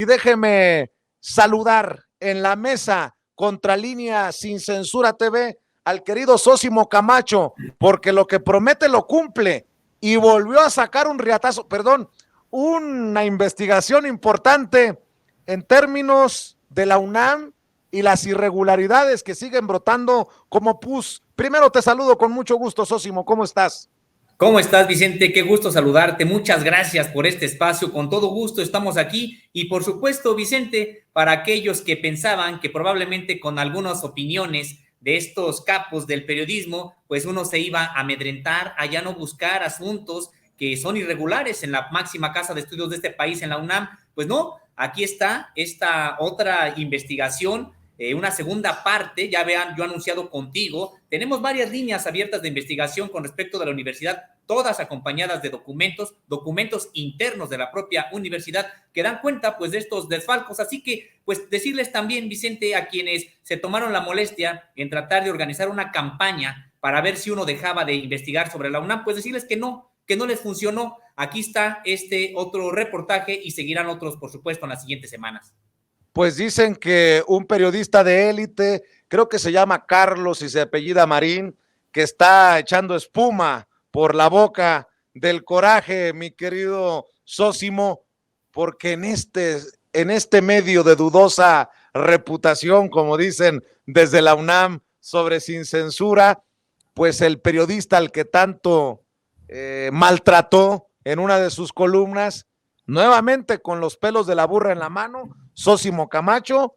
Y déjeme saludar en la mesa Contralínea Sin Censura TV al querido Sósimo Camacho, porque lo que promete lo cumple y volvió a sacar un riatazo, perdón, una investigación importante en términos de la UNAM y las irregularidades que siguen brotando como pus. Primero te saludo con mucho gusto, Sósimo, ¿cómo estás? ¿Cómo estás, Vicente? Qué gusto saludarte. Muchas gracias por este espacio. Con todo gusto estamos aquí. Y por supuesto, Vicente, para aquellos que pensaban que probablemente con algunas opiniones de estos capos del periodismo, pues uno se iba a amedrentar, a ya no buscar asuntos que son irregulares en la máxima casa de estudios de este país, en la UNAM, pues no, aquí está esta otra investigación, una segunda parte. Ya vean, yo he anunciado contigo, tenemos varias líneas abiertas de investigación con respecto de la universidad, todas acompañadas de documentos internos de la propia universidad que dan cuenta pues de estos desfalcos. Así que pues decirles también, Vicente, a quienes se tomaron la molestia en tratar de organizar una campaña para ver si uno dejaba de investigar sobre la UNAM, pues decirles que no les funcionó. Aquí está este otro reportaje y seguirán otros, por supuesto, en las siguientes semanas. Pues dicen que un periodista de élite, creo que se llama Carlos y se apellida Marín, que está echando espuma por la boca del coraje, mi querido Sósimo, porque en este medio de dudosa reputación, como dicen desde la UNAM, sobre Sin Censura, pues el periodista al que tanto maltrató en una de sus columnas, nuevamente con los pelos de la burra en la mano, Sósimo Camacho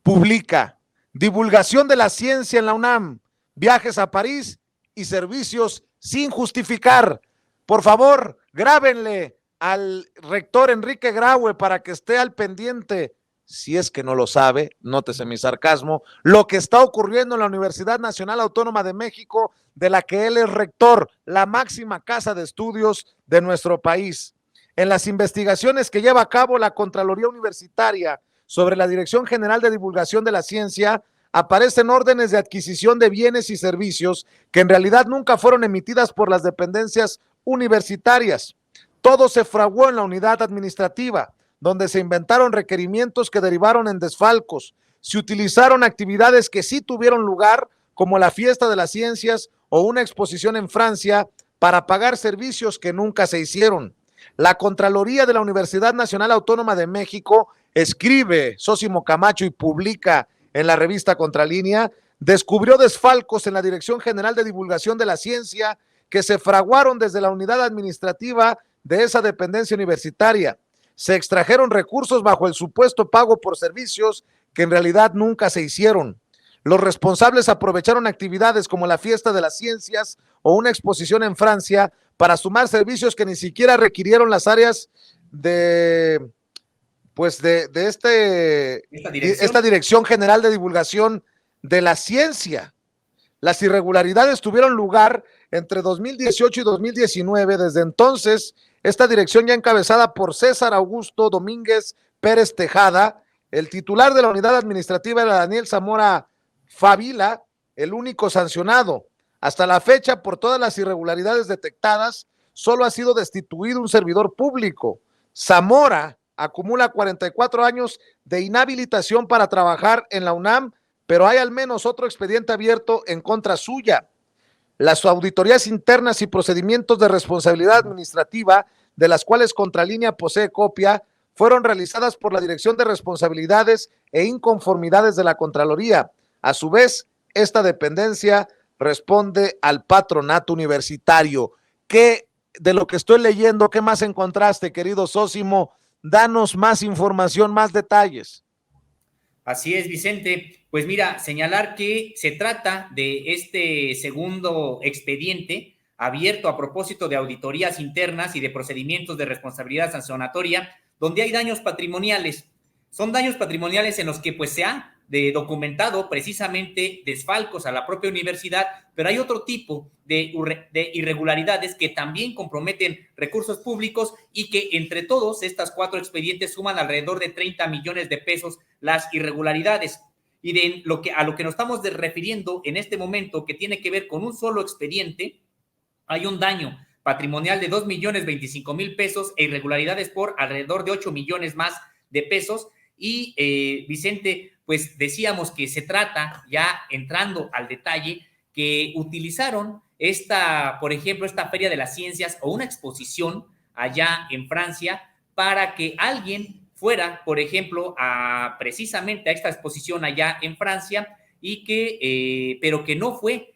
publica divulgación de la ciencia en la UNAM, viajes a París y servicios sin justificar. Por favor, grábenle al rector Enrique Graue para que esté al pendiente, si es que no lo sabe, nótese mi sarcasmo, lo que está ocurriendo en la Universidad Nacional Autónoma de México, de la que él es rector, la máxima casa de estudios de nuestro país. En las investigaciones que lleva a cabo la Contraloría Universitaria sobre la Dirección General de Divulgación de la Ciencia, aparecen órdenes de adquisición de bienes y servicios que en realidad nunca fueron emitidas por las dependencias universitarias. Todo se fraguó en la unidad administrativa, donde se inventaron requerimientos que derivaron en desfalcos. Se utilizaron actividades que sí tuvieron lugar, como la Fiesta de las Ciencias o una exposición en Francia, para pagar servicios que nunca se hicieron. La Contraloría de la Universidad Nacional Autónoma de México escribe, Sósimo Camacho, y publica en la revista Contralínea, descubrió desfalcos en la Dirección General de Divulgación de la Ciencia que se fraguaron desde la unidad administrativa de esa dependencia universitaria. Se extrajeron recursos bajo el supuesto pago por servicios que en realidad nunca se hicieron. Los responsables aprovecharon actividades como la Fiesta de las Ciencias o una exposición en Francia para sumar servicios que ni siquiera requirieron las áreas de esta Dirección General de Divulgación de la Ciencia. Las irregularidades tuvieron lugar entre 2018 y 2019. Desde entonces, esta dirección, ya encabezada por César Augusto Domínguez Pérez Tejada, el titular de la unidad administrativa era Daniel Zamora Favila, el único sancionado. Hasta la fecha, por todas las irregularidades detectadas, solo ha sido destituido un servidor público. Zamora acumula 44 años de inhabilitación para trabajar en la UNAM, pero hay al menos otro expediente abierto en contra suya. Las auditorías internas y procedimientos de responsabilidad administrativa, de las cuales Contralínea posee copia, fueron realizadas por la Dirección de Responsabilidades e Inconformidades de la Contraloría. A su vez, esta dependencia responde al patronato universitario. ¿Qué de lo que estoy leyendo, qué más encontraste, querido Sósimo? Danos más información, más detalles. Así es, Vicente. Pues mira, señalar que se trata de este segundo expediente abierto a propósito de auditorías internas y de procedimientos de responsabilidad sancionatoria, donde hay daños patrimoniales. Son daños patrimoniales en los que pues se ha documentado precisamente desfalcos a la propia universidad, pero hay otro tipo de irregularidades que también comprometen recursos públicos y que entre todos estas 4 expedientes suman alrededor de 30 millones de pesos las irregularidades. Y de a lo que nos estamos refiriendo en este momento, que tiene que ver con un solo expediente, hay un daño patrimonial de 2.025.000 pesos e irregularidades por alrededor de 8 millones más de pesos. Y Vicente, pues decíamos que se trata, ya entrando al detalle, que utilizaron por ejemplo, esta Feria de las Ciencias o una exposición allá en Francia para que alguien fuera, por ejemplo, precisamente a esta exposición allá en Francia pero que no fue,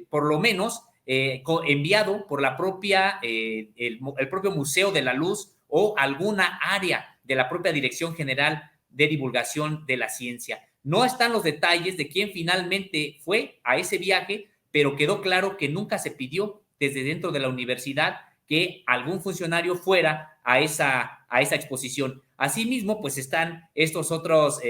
por lo menos, enviado por la propia, el propio Museo de la Luz o alguna área de la propia Dirección General de Divulgación de la Ciencia. No están los detalles de quién finalmente fue a ese viaje, pero quedó claro que nunca se pidió desde dentro de la universidad que algún funcionario fuera a esa exposición. Asimismo, pues están estos otros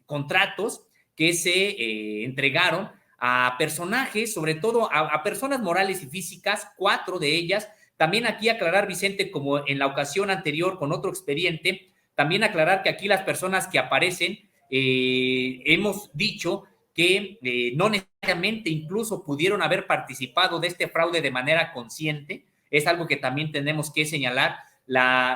contratos que se entregaron a personajes, sobre todo a personas morales y físicas, 4 de ellas. También aquí aclarar, Vicente, como en la ocasión anterior con otro expediente, también aclarar que aquí las personas que aparecen, hemos dicho que no necesariamente incluso pudieron haber participado de este fraude de manera consciente. Es algo que también tenemos que señalar.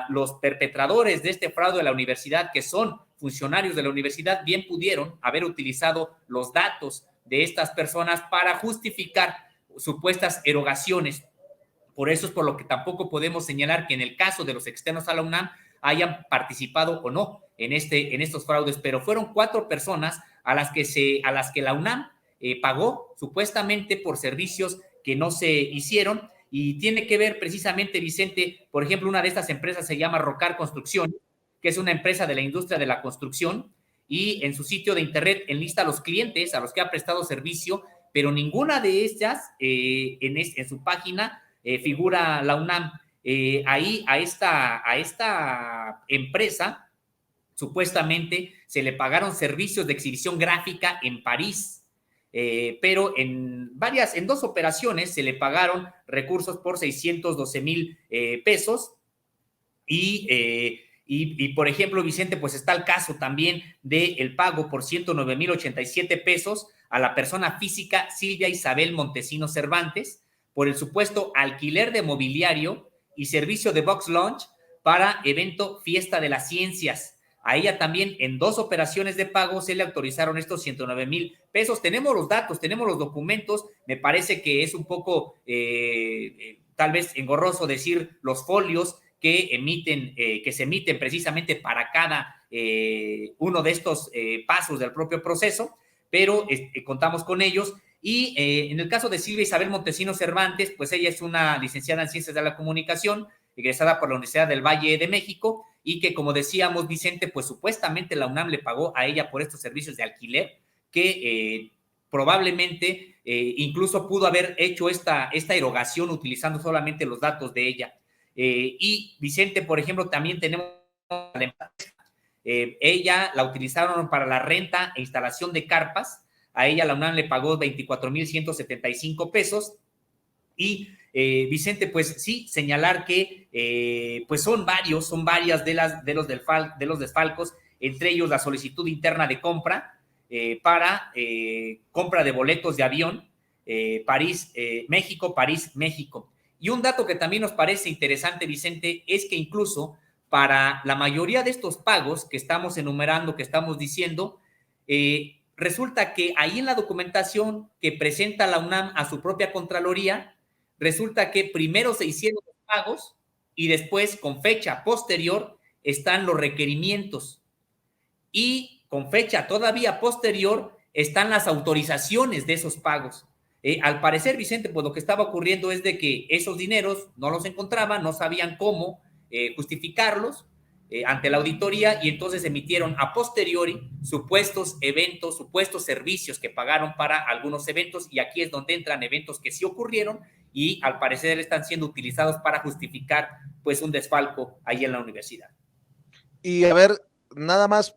Los perpetradores de este fraude de la universidad, que son funcionarios de la universidad, bien pudieron haber utilizado los datos de estas personas para justificar supuestas erogaciones. Por eso es por lo que tampoco podemos señalar que en el caso de los externos a la UNAM hayan participado o no en estos fraudes, pero fueron 4 personas a las que la UNAM pagó supuestamente por servicios que no se hicieron, y tiene que ver precisamente, Vicente, por ejemplo, una de estas empresas se llama Rocar Construcción, que es una empresa de la industria de la construcción, y en su sitio de internet enlista a los clientes a los que ha prestado servicio, pero ninguna de ellas en su página figura la UNAM. Ahí a esta empresa supuestamente se le pagaron servicios de exhibición gráfica en París, pero en 2 operaciones se le pagaron recursos por 612,000 pesos. Y por ejemplo, Vicente, pues está el caso también del pago por 109,087 pesos a la persona física Silvia Isabel Montesinos Cervantes por el supuesto alquiler de mobiliario y servicio de box lunch para evento Fiesta de las Ciencias. A ella también en 2 operaciones de pago se le autorizaron estos 109,000 pesos. Tenemos los datos, tenemos los documentos. Me parece que es un poco tal vez engorroso decir los folios que se emiten precisamente para cada uno de estos pasos del propio proceso, pero contamos con ellos. Y en el caso de Silvia Isabel Montesinos Cervantes, pues ella es una licenciada en Ciencias de la Comunicación, egresada por la Universidad del Valle de México, y que, como decíamos, Vicente, pues supuestamente la UNAM le pagó a ella por estos servicios de alquiler, que probablemente incluso pudo haber hecho esta erogación utilizando solamente los datos de ella. Y Vicente, por ejemplo, también tenemos la empresa. Ella la utilizaron para la renta e instalación de carpas. A ella la UNAM le pagó 24,175 pesos. Y Vicente, pues sí, señalar que pues son varias de los desfalcos, entre ellos la solicitud interna de compra para compra de boletos de avión México. Y un dato que también nos parece interesante, Vicente, es que incluso para la mayoría de estos pagos que estamos enumerando, que estamos diciendo, resulta que ahí en la documentación que presenta la UNAM a su propia Contraloría, resulta que primero se hicieron los pagos y después, con fecha posterior, están los requerimientos. Y con fecha todavía posterior están las autorizaciones de esos pagos. Al parecer, Vicente, pues lo que estaba ocurriendo es de que esos dineros no los encontraban, no sabían cómo justificarlos ante la auditoría, y entonces emitieron a posteriori supuestos eventos, supuestos servicios que pagaron para algunos eventos, y aquí es donde entran eventos que sí ocurrieron y al parecer están siendo utilizados para justificar pues un desfalco ahí en la universidad. Y a ver, nada más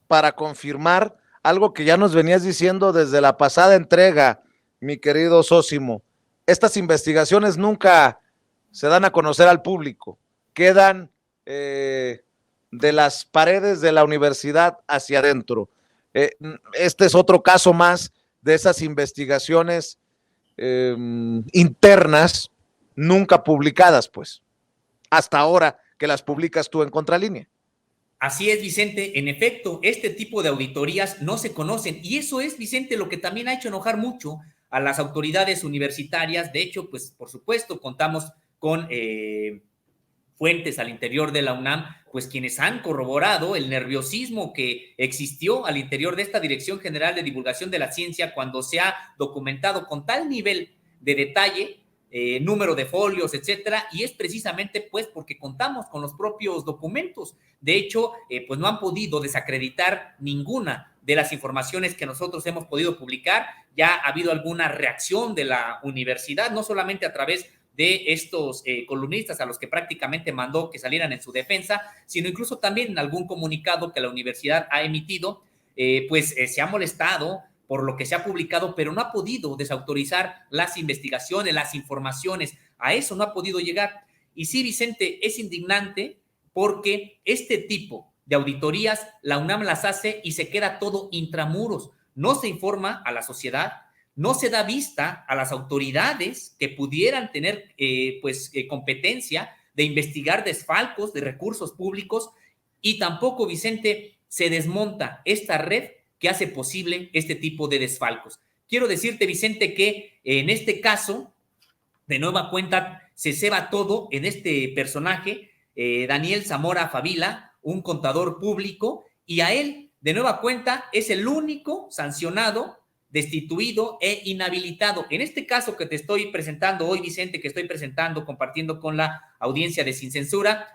para confirmar algo que ya nos venías diciendo desde la pasada entrega, mi querido Sósimo, estas investigaciones nunca se dan a conocer al público, quedan de las paredes de la universidad hacia adentro. Este es otro caso más de esas investigaciones internas nunca publicadas, pues, hasta ahora que las publicas tú en Contralínea. Así es, Vicente. En efecto, este tipo de auditorías no se conocen y eso es, Vicente, lo que también ha hecho enojar mucho a las autoridades universitarias. De hecho, pues por supuesto, contamos con fuentes al interior de la UNAM, pues quienes han corroborado el nerviosismo que existió al interior de esta Dirección General de Divulgación de la Ciencia cuando se ha documentado con tal nivel de detalle, número de folios, etcétera, y es precisamente pues porque contamos con los propios documentos. De hecho, pues no han podido desacreditar ninguna de las informaciones que nosotros hemos podido publicar. Ya ha habido alguna reacción de la universidad, no solamente a través de estos columnistas a los que prácticamente mandó que salieran en su defensa, sino incluso también en algún comunicado que la universidad ha emitido, se ha molestado por lo que se ha publicado, pero no ha podido desautorizar las investigaciones, las informaciones. A eso no ha podido llegar. Y sí, Vicente, es indignante porque este tipo de auditorías la UNAM las hace y se queda todo intramuros. No se informa a la sociedad, no se da vista a las autoridades que pudieran tener competencia de investigar desfalcos de recursos públicos y tampoco, Vicente, se desmonta esta red que hace posible este tipo de desfalcos. Quiero decirte, Vicente, que en este caso, de nueva cuenta, se ceba todo en este personaje, Daniel Zamora Favila, un contador público, y a él, de nueva cuenta, es el único sancionado, destituido e inhabilitado. En este caso que te estoy presentando hoy, Vicente, que estoy presentando, compartiendo con la audiencia de Sin Censura,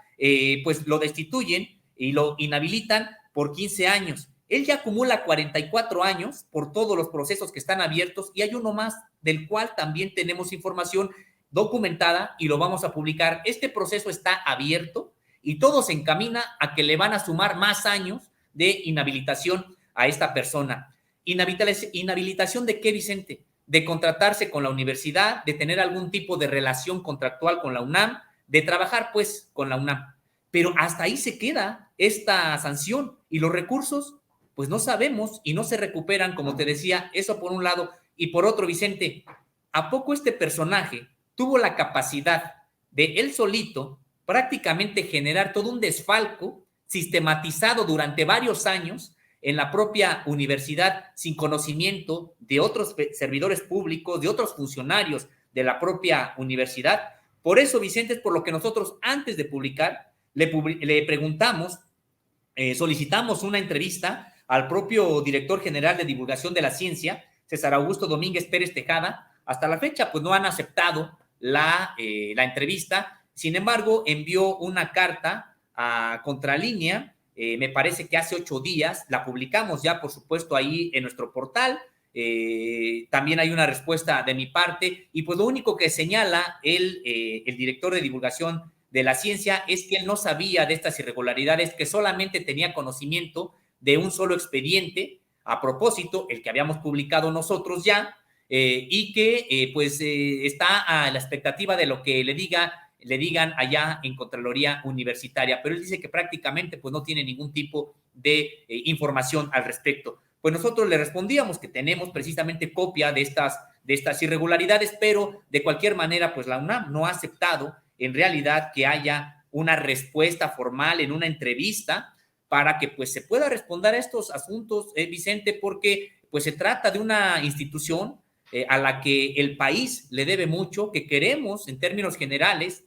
pues lo destituyen y lo inhabilitan por 15 años. Él ya acumula 44 años por todos los procesos que están abiertos y hay uno más del cual también tenemos información documentada y lo vamos a publicar. Este proceso está abierto y todo se encamina a que le van a sumar más años de inhabilitación a esta persona. ¿Inhabilitación de qué, Vicente? De contratarse con la universidad, de tener algún tipo de relación contractual con la UNAM, de trabajar pues con la UNAM. Pero hasta ahí se queda esta sanción y los recursos pues no sabemos y no se recuperan, como te decía, eso por un lado. Y por otro, Vicente, ¿a poco este personaje tuvo la capacidad de él solito prácticamente generar todo un desfalco sistematizado durante varios años en la propia universidad sin conocimiento de otros servidores públicos, de otros funcionarios de la propia universidad? Por eso, Vicente, es por lo que nosotros antes de publicar le preguntamos, solicitamos una entrevista al propio director general de divulgación de la ciencia, César Augusto Domínguez Pérez Tejada. Hasta la fecha, pues no han aceptado la entrevista. Sin embargo, envió una carta a Contralínea, me parece que hace 8 días, la publicamos ya, por supuesto, ahí en nuestro portal. También hay una respuesta de mi parte y pues lo único que señala el director de divulgación de la ciencia es que él no sabía de estas irregularidades, que solamente tenía conocimiento de un solo expediente, a propósito, el que habíamos publicado nosotros ya, y que está a la expectativa de lo que le digan allá en Contraloría Universitaria, pero él dice que prácticamente pues no tiene ningún tipo de información al respecto. Pues nosotros le respondíamos que tenemos precisamente copia de estas irregularidades, pero de cualquier manera pues la UNAM no ha aceptado en realidad que haya una respuesta formal en una entrevista para que pues se pueda responder a estos asuntos, Vicente, porque pues se trata de una institución a la que el país le debe mucho, que queremos en términos generales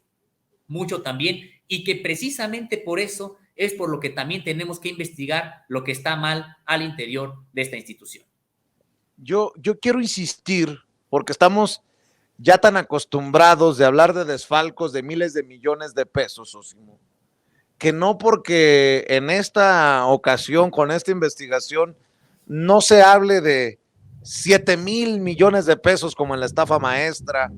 mucho también, y que precisamente por eso es por lo que también tenemos que investigar lo que está mal al interior de esta institución. Yo quiero insistir, porque estamos ya tan acostumbrados de hablar de desfalcos de miles de millones de pesos, Osimo, que no porque en esta ocasión, con esta investigación, no se hable de 7,000 millones de pesos como en la estafa maestra,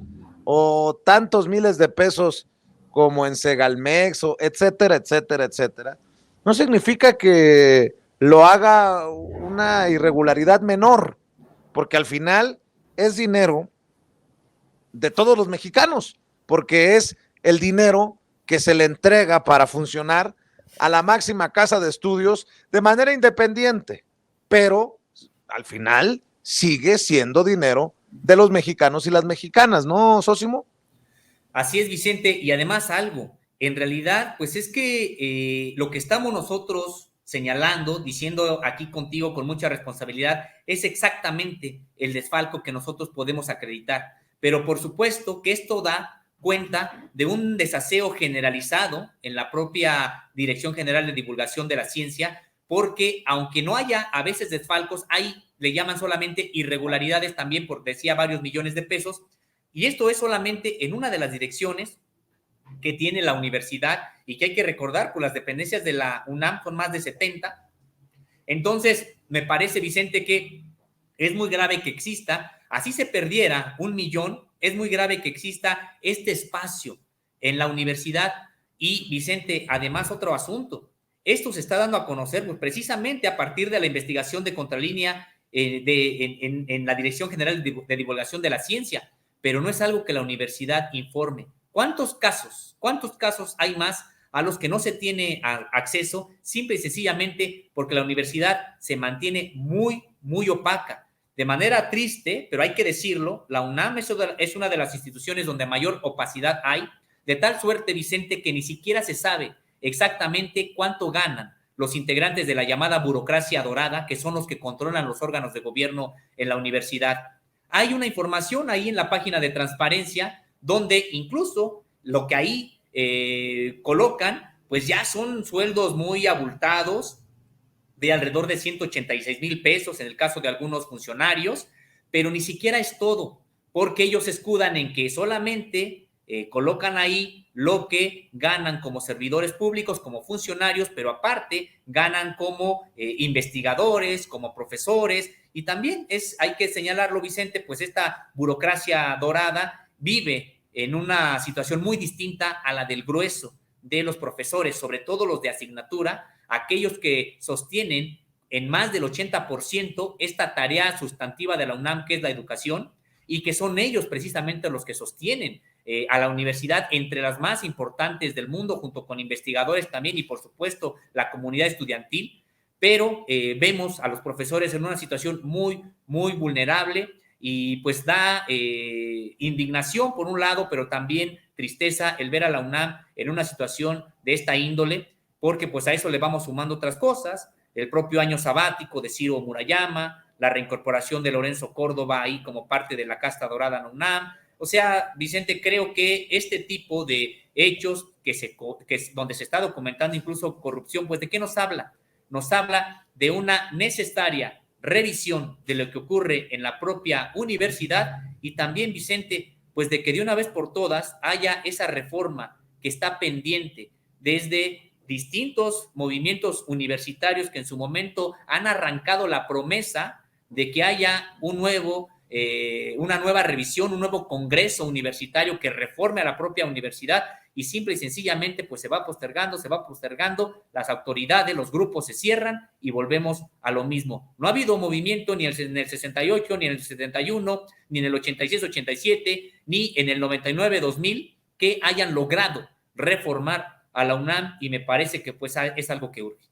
o tantos miles de pesos como en Segalmex, o etcétera, etcétera, etcétera, no significa que lo haga una irregularidad menor, porque al final es dinero de todos los mexicanos, porque es el dinero que se le entrega para funcionar a la máxima casa de estudios de manera independiente, pero al final sigue siendo dinero de los mexicanos y las mexicanas, ¿no, Sósimo? Así es, Vicente, y además algo En realidad, pues es que lo que estamos nosotros señalando, diciendo aquí contigo con mucha responsabilidad, es exactamente el desfalco que nosotros podemos acreditar. Pero por supuesto que esto da cuenta de un desaseo generalizado en la propia Dirección General de Divulgación de la Ciencia, porque aunque no haya a veces desfalcos, hay, le llaman solamente irregularidades también, por decía varios millones de pesos, y esto es solamente en una de las direcciones que tiene la universidad y que hay que recordar, pues las dependencias de la UNAM son más de 70. Entonces, me parece, Vicente, que es muy grave que exista, así se perdiera 1 millón, es muy grave que exista este espacio en la universidad. Y, Vicente, además otro asunto, esto se está dando a conocer pues, precisamente a partir de la investigación de Contralínea en la Dirección General de Divulgación de la Ciencia, pero no es algo que la universidad informe. ¿Cuántos casos hay más a los que no se tiene acceso simple y sencillamente porque la universidad se mantiene muy, muy opaca? De manera triste, pero hay que decirlo, la UNAM es una de las instituciones donde mayor opacidad hay, de tal suerte, Vicente, que ni siquiera se sabe exactamente cuánto ganan los integrantes de la llamada burocracia dorada, que son los que controlan los órganos de gobierno en la universidad. Hay una información ahí en la página de transparencia donde incluso lo que ahí colocan, pues ya son sueldos muy abultados, de alrededor de 186,000 pesos en el caso de algunos funcionarios, pero ni siquiera es todo, porque ellos se escudan en que solamente colocan ahí lo que ganan como servidores públicos, como funcionarios, pero aparte ganan como investigadores, como profesores, y también hay que señalarlo, Vicente, pues esta burocracia dorada vive en una situación muy distinta a la del grueso de los profesores, sobre todo los de asignatura, aquellos que sostienen en más del 80% esta tarea sustantiva de la UNAM, que es la educación, y que son ellos precisamente los que sostienen a la universidad entre las más importantes del mundo, junto con investigadores también y por supuesto la comunidad estudiantil, pero vemos a los profesores en una situación muy, muy vulnerable y pues da indignación por un lado, pero también tristeza el ver a la UNAM en una situación de esta índole, porque pues a eso le vamos sumando otras cosas, el propio año sabático de Ciro Murayama, la reincorporación de Lorenzo Córdoba ahí como parte de la casta dorada en UNAM. O sea, Vicente, creo que este tipo de hechos donde se está documentando incluso corrupción, pues ¿de qué nos habla? Nos habla de una necesaria revisión de lo que ocurre en la propia universidad y también, Vicente, pues de que de una vez por todas haya esa reforma que está pendiente desde distintos movimientos universitarios que en su momento han arrancado la promesa de que haya una nueva revisión, un nuevo congreso universitario que reforme a la propia universidad y simple y sencillamente pues se va postergando, las autoridades, los grupos se cierran y volvemos a lo mismo. No ha habido movimiento ni en el 68, ni en el 71, ni en el 86-87, ni en el 99-2000 que hayan logrado reformar a la UNAM y me parece que pues es algo que urge.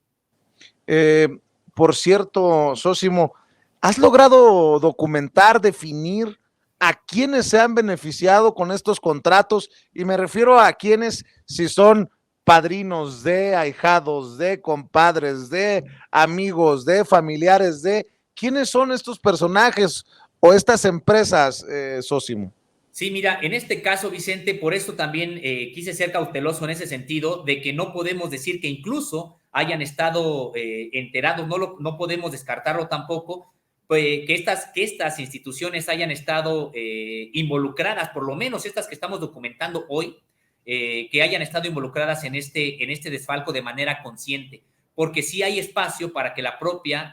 Por cierto, Sósimo, ¿has logrado documentar, definir a quienes se han beneficiado con estos contratos? Y me refiero a quienes, si son padrinos de, ahijados de, compadres de, amigos de, familiares de, ¿quiénes son estos personajes o estas empresas, Sósimo? Sí, mira, en este caso, Vicente, por eso también quise ser cauteloso en ese sentido, de que no podemos decir que incluso hayan estado enterados, no podemos descartarlo tampoco, pues, que estas instituciones hayan estado involucradas, por lo menos estas que estamos documentando hoy, que hayan estado involucradas en este desfalco de manera consciente, porque sí hay espacio para que las propias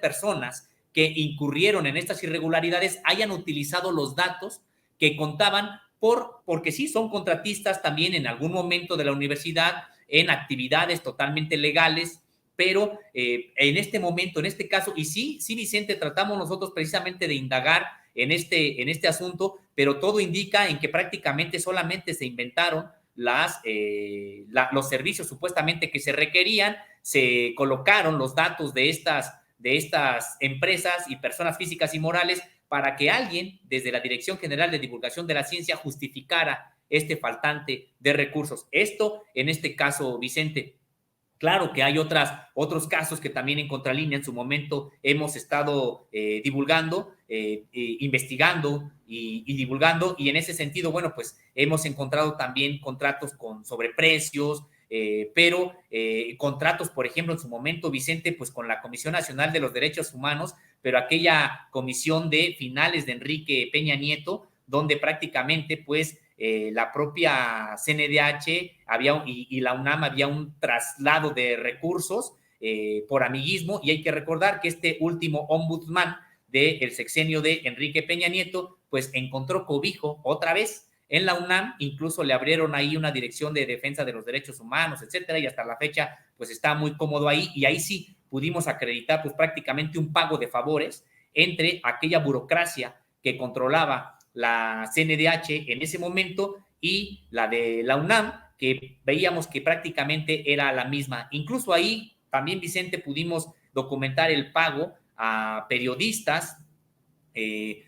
personas que incurrieron en estas irregularidades hayan utilizado los datos que contaban porque sí son contratistas también en algún momento de la universidad en actividades totalmente legales, pero en este momento, en este caso, y sí, Vicente, tratamos nosotros precisamente de indagar en este asunto, pero todo indica en que prácticamente solamente se inventaron los servicios supuestamente que se requerían, se colocaron los datos de estas empresas y personas físicas y morales para que alguien desde la Dirección General de Divulgación de la Ciencia justificara este faltante de recursos. Esto, en este caso, Vicente. Claro que hay otros casos que también en Contralínea en su momento hemos estado divulgando, investigando y divulgando, y en ese sentido, bueno, pues hemos encontrado también contratos con sobreprecios, pero contratos, por ejemplo, en su momento, Vicente, pues con la Comisión Nacional de los Derechos Humanos, pero aquella comisión de finales de Enrique Peña Nieto, donde prácticamente, pues, la propia CNDH y la UNAM había un traslado de recursos por amiguismo, y hay que recordar que este último ombudsman del sexenio de Enrique Peña Nieto, pues encontró cobijo otra vez en la UNAM, incluso le abrieron ahí una dirección de defensa de los derechos humanos, etcétera, y hasta la fecha pues está muy cómodo ahí, y ahí sí pudimos acreditar pues prácticamente un pago de favores entre aquella burocracia que controlaba la CNDH en ese momento y la de la UNAM, que veíamos que prácticamente era la misma. Incluso ahí también, Vicente, pudimos documentar el pago a periodistas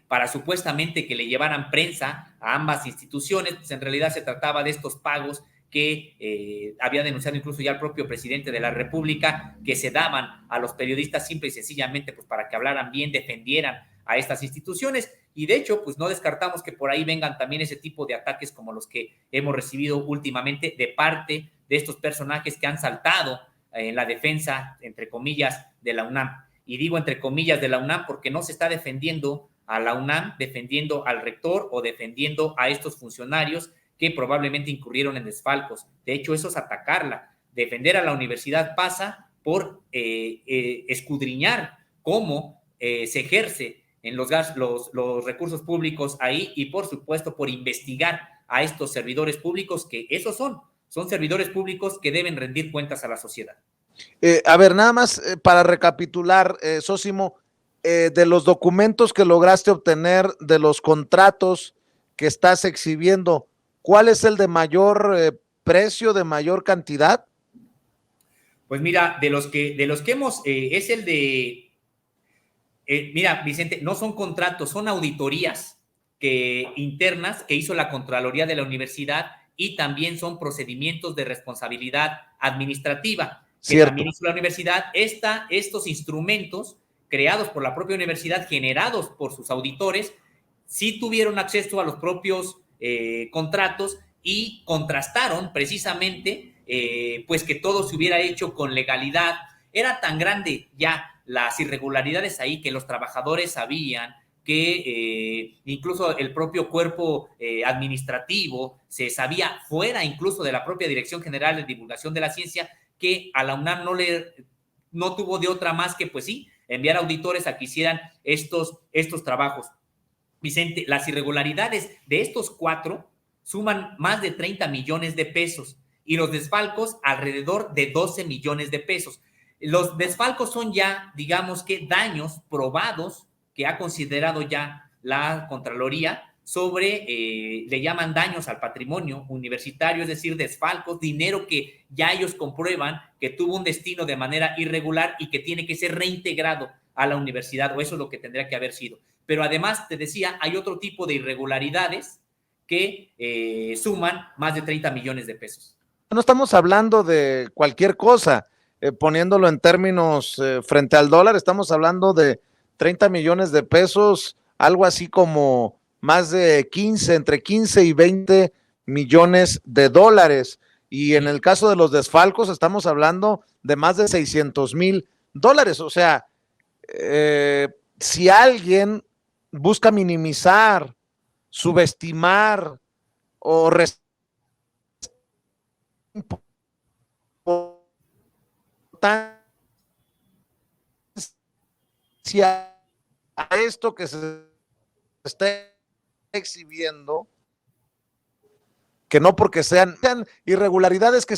para supuestamente que le llevaran prensa a ambas instituciones. Pues en realidad se trataba de estos pagos que había denunciado incluso ya el propio presidente de la República, que se daban a los periodistas simple y sencillamente pues para que hablaran bien, defendieran a estas instituciones. Y de hecho, pues no descartamos que por ahí vengan también ese tipo de ataques como los que hemos recibido últimamente de parte de estos personajes que han saltado en la defensa, entre comillas, de la UNAM. Y digo entre comillas de la UNAM porque no se está defendiendo a la UNAM, defendiendo al rector o defendiendo a estos funcionarios que probablemente incurrieron en desfalcos. De hecho, eso es atacarla. Defender a la universidad pasa por escudriñar cómo se ejerce en los recursos públicos ahí, y por supuesto por investigar a estos servidores públicos, que esos son servidores públicos que deben rendir cuentas a la sociedad. A ver, nada más para recapitular, Sósimo, de los documentos que lograste obtener, de los contratos que estás exhibiendo, ¿cuál es el de mayor precio, de mayor cantidad? Pues mira, de los que hemos, es el de mira, Vicente, no son contratos, son auditorías internas que hizo la Contraloría de la Universidad, y también son procedimientos de responsabilidad administrativa que también hizo la universidad. Estos instrumentos creados por la propia universidad, generados por sus auditores, sí tuvieron acceso a los propios contratos y contrastaron precisamente pues que todo se hubiera hecho con legalidad. Era tan grande ya las irregularidades ahí que los trabajadores sabían que incluso el propio cuerpo administrativo se sabía, fuera incluso de la propia Dirección General de Divulgación de la Ciencia, que a la UNAM no tuvo de otra más que, pues sí, enviar auditores a que hicieran estos trabajos. Vicente, las irregularidades de estos 4 suman más de 30 millones de pesos y los desfalcos alrededor de 12 millones de pesos. Los desfalcos son ya, digamos que, daños probados que ha considerado ya la Contraloría sobre, le llaman daños al patrimonio universitario, es decir, desfalcos, dinero que ya ellos comprueban que tuvo un destino de manera irregular y que tiene que ser reintegrado a la universidad, o eso es lo que tendría que haber sido. Pero además, te decía, hay otro tipo de irregularidades que suman más de 30 millones de pesos. No estamos hablando de cualquier cosa, poniéndolo en términos frente al dólar, estamos hablando de 30 millones de pesos, algo así como más de entre 15 y 20 millones de dólares. Y en el caso de los desfalcos, estamos hablando de más de 600,000 dólares. O sea, si alguien busca minimizar, subestimar o a esto que se está exhibiendo, que no porque sean irregularidades que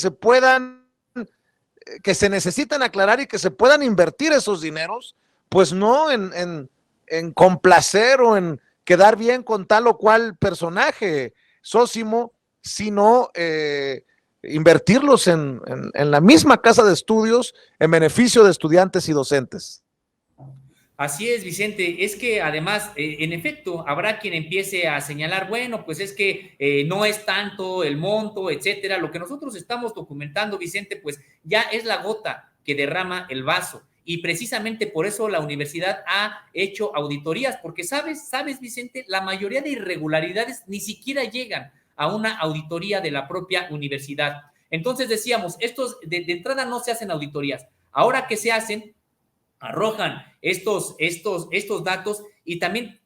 se necesitan aclarar y que se puedan invertir esos dineros, pues no en complacer o en quedar bien con tal o cual personaje, Sósimo, sino invertirlos en la misma casa de estudios en beneficio de estudiantes y docentes. Así es, Vicente. Es que además, en efecto, habrá quien empiece a señalar, bueno, pues es que no es tanto el monto, etcétera. Lo que nosotros estamos documentando, Vicente, pues ya es la gota que derrama el vaso. Y precisamente por eso la universidad ha hecho auditorías, porque sabes, Vicente, la mayoría de irregularidades ni siquiera llegan a una auditoría de la propia universidad. Entonces decíamos, estos de entrada no se hacen auditorías. Ahora que se hacen, arrojan estos datos. Y también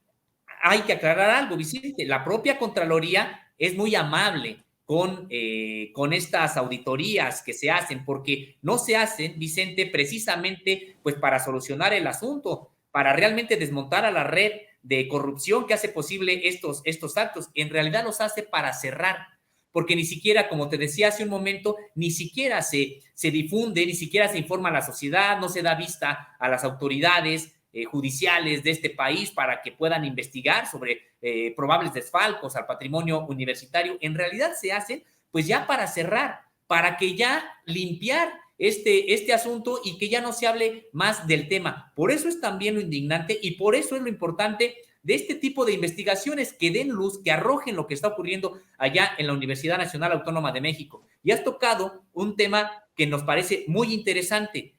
hay que aclarar algo, Vicente, la propia Contraloría es muy amable con estas auditorías que se hacen, porque no se hacen, Vicente, precisamente pues para solucionar el asunto, para realmente desmontar a la red de corrupción que hace posible estos actos. En realidad los hace para cerrar, porque ni siquiera, como te decía hace un momento, ni siquiera se difunde, ni siquiera se informa a la sociedad, no se da vista a las autoridades judiciales de este país para que puedan investigar sobre probables desfalcos al patrimonio universitario. En realidad se hacen pues ya para cerrar, para que ya limpiar este asunto y que ya no se hable más del tema. Por eso es también lo indignante y por eso es lo importante de este tipo de investigaciones que den luz, que arrojen lo que está ocurriendo allá en la Universidad Nacional Autónoma de México. Y has tocado un tema que nos parece muy interesante.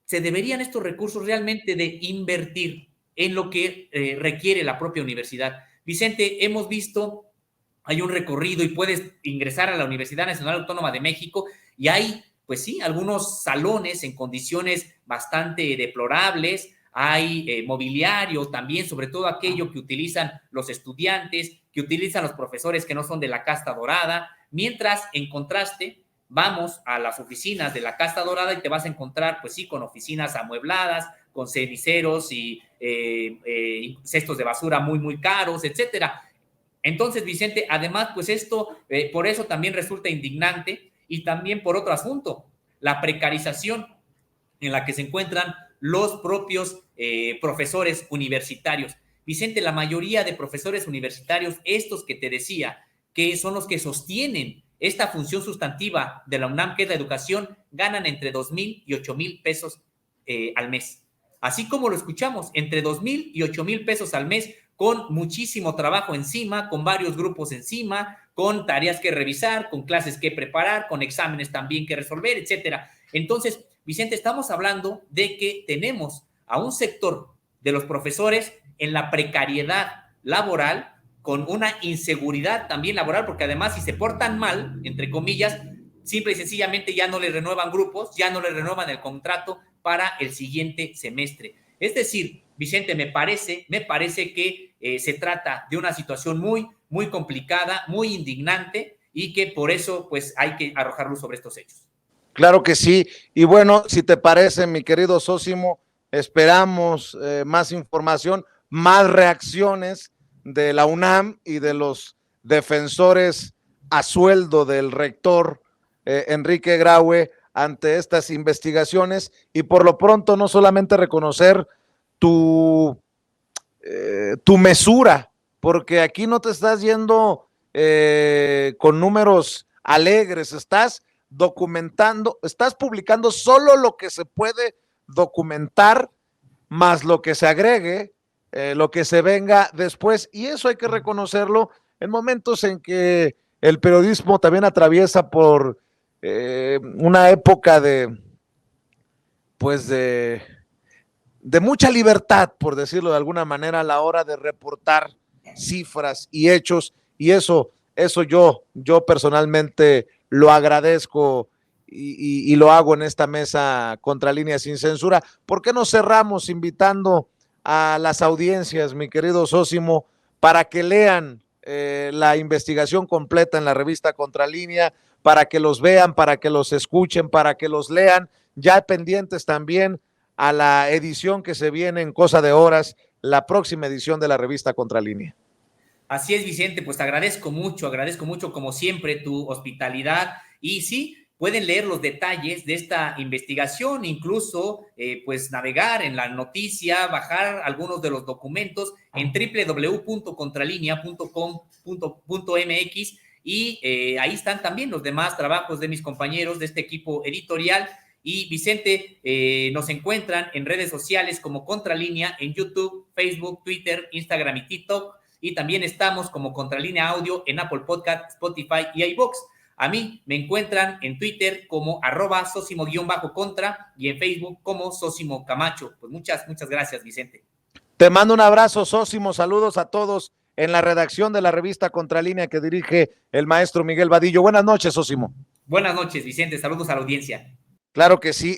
Se deberían estos recursos realmente de invertir en lo que requiere la propia universidad. Vicente, hemos visto, hay un recorrido y puedes ingresar a la Universidad Nacional Autónoma de México y hay, pues sí, algunos salones en condiciones bastante deplorables, hay mobiliario también, sobre todo aquello que utilizan los estudiantes, que utilizan los profesores que no son de la casta dorada, mientras en contraste vamos a las oficinas de la casta dorada y te vas a encontrar, pues sí, con oficinas amuebladas, con ceniceros y cestos de basura muy, muy caros, etcétera. Entonces, Vicente, además, pues esto, por eso también resulta indignante y también por otro asunto, la precarización en la que se encuentran los propios profesores universitarios. Vicente, la mayoría de profesores universitarios, estos que te decía, que son los que sostienen esta función sustantiva de la UNAM, que es la educación, ganan entre 2,000 y 8,000 pesos al mes. Así como lo escuchamos, entre 2,000 y 8,000 pesos al mes, con muchísimo trabajo encima, con varios grupos encima, con tareas que revisar, con clases que preparar, con exámenes también que resolver, etcétera. Entonces, Vicente, estamos hablando de que tenemos a un sector de los profesores en la precariedad laboral, con una inseguridad también laboral, porque además si se portan mal, entre comillas, simple y sencillamente ya no les renuevan grupos, ya no les renuevan el contrato para el siguiente semestre. Es decir, Vicente, me parece que se trata de una situación muy, muy complicada, muy indignante y que por eso pues hay que arrojar luz sobre estos hechos. Claro que sí. Y bueno, si te parece, mi querido Sósimo, esperamos más información, más reacciones de la UNAM y de los defensores a sueldo del rector Enrique Graue ante estas investigaciones y por lo pronto no solamente reconocer tu mesura, porque aquí no te estás yendo con números alegres, estás documentando, estás publicando solo lo que se puede documentar, más lo que se agregue, lo que se venga después, y eso hay que reconocerlo en momentos en que el periodismo también atraviesa por una época pues de mucha libertad, por decirlo de alguna manera, a la hora de reportar cifras y hechos, y eso yo personalmente lo agradezco y lo hago en esta mesa Contralínea Sin Censura. ¿Por qué no cerramos invitando a las audiencias, mi querido Sósimo, para que lean la investigación completa en la revista Contralínea, para que los vean, para que los escuchen, para que los lean, ya pendientes también a la edición que se viene en cosa de horas, la próxima edición de la revista Contralínea? Así es, Vicente, pues agradezco mucho como siempre tu hospitalidad y sí, pueden leer los detalles de esta investigación, incluso pues navegar en la noticia, bajar algunos de los documentos en www.contralinea.com.mx y ahí están también los demás trabajos de mis compañeros de este equipo editorial Y Vicente, nos encuentran en redes sociales como Contralínea, en YouTube, Facebook, Twitter, Instagram y TikTok. Y también estamos como Contralínea Audio en Apple Podcast, Spotify y iVoox. A mí me encuentran en Twitter como @Sosimo_contra y en Facebook como Sosimo Camacho. Pues muchas gracias, Vicente. Te mando un abrazo, Sosimo. Saludos a todos en la redacción de la revista Contralínea que dirige el maestro Miguel Vadillo. Buenas noches, Sosimo. Buenas noches, Vicente. Saludos a la audiencia. Claro que sí.